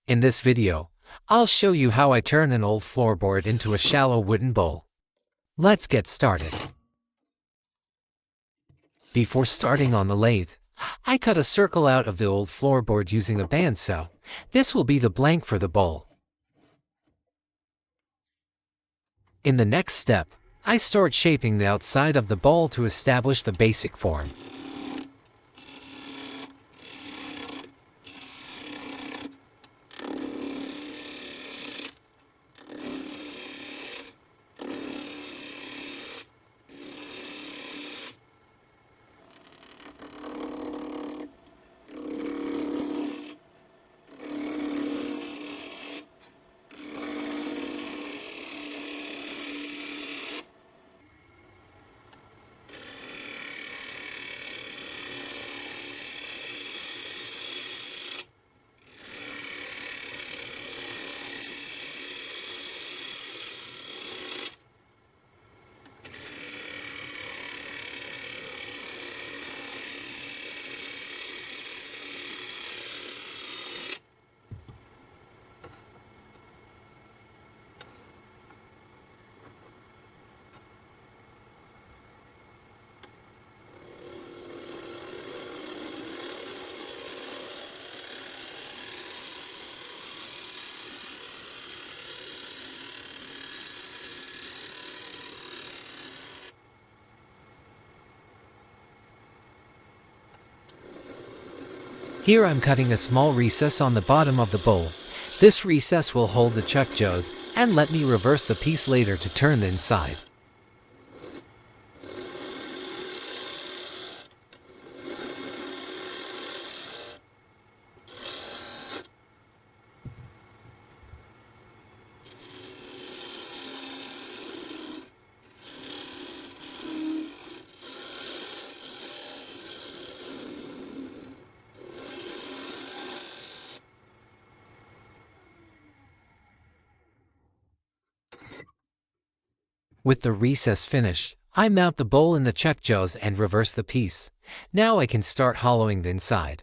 In this video, I'll show you how I turn an old floorboard into a shallow wooden bowl. Let's get started. Before starting on the lathe, I cut a circle out of the old floorboard using a bandsaw. This will be the blank for the bowl. In the next step, I start shaping the outside of the bowl to establish the basic form. Here I'm cutting a small recess on the bottom of the bowl. This recess will hold the chuck jaws, and let me reverse the piece later to turn the inside. With the recess finished, I mount the bowl in the chuck jaws and reverse the piece. Now I can start hollowing the inside.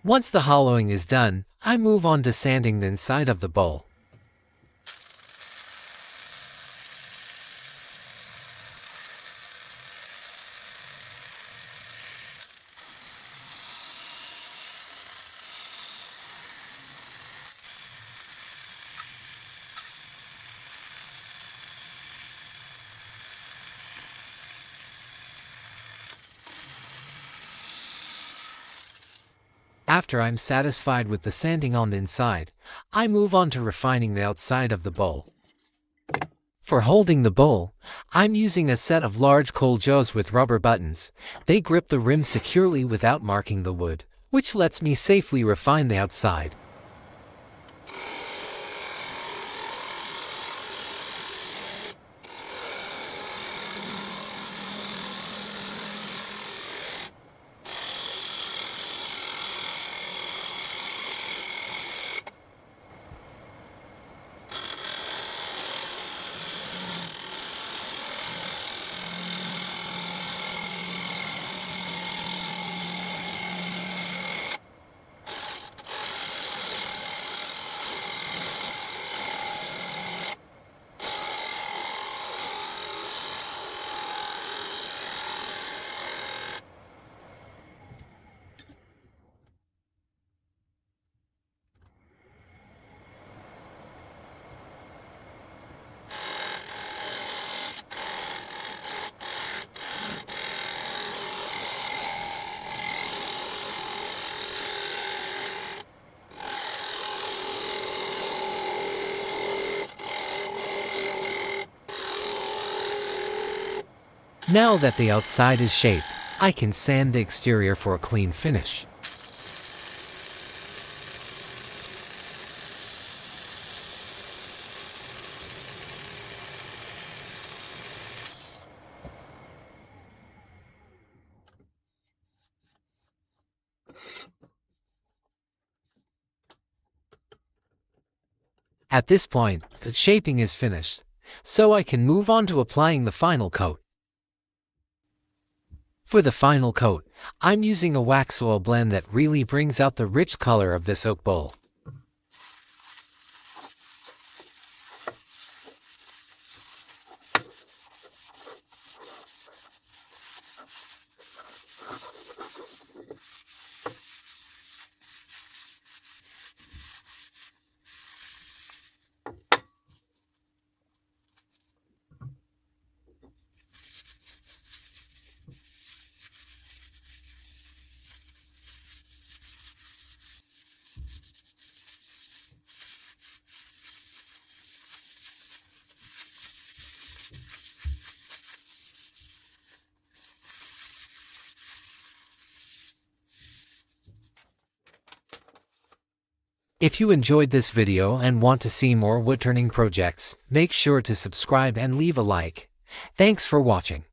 Once the hollowing is done, I move on to sanding the inside of the bowl. After I'm satisfied with the sanding on the inside, I move on to refining the outside of the bowl. For holding the bowl, I'm using a set of large coal jaws with rubber buttons. They grip the rim securely without marking the wood, which lets me safely refine the outside. Now that the outside is shaped, I can sand the exterior for a clean finish. At this point, the shaping is finished, so I can move on to applying the final coat. For the final coat, I'm using a wax oil blend that really brings out the rich color of this oak bowl. If you enjoyed this video and want to see more woodturning projects, make sure to subscribe and leave a like. Thanks for watching.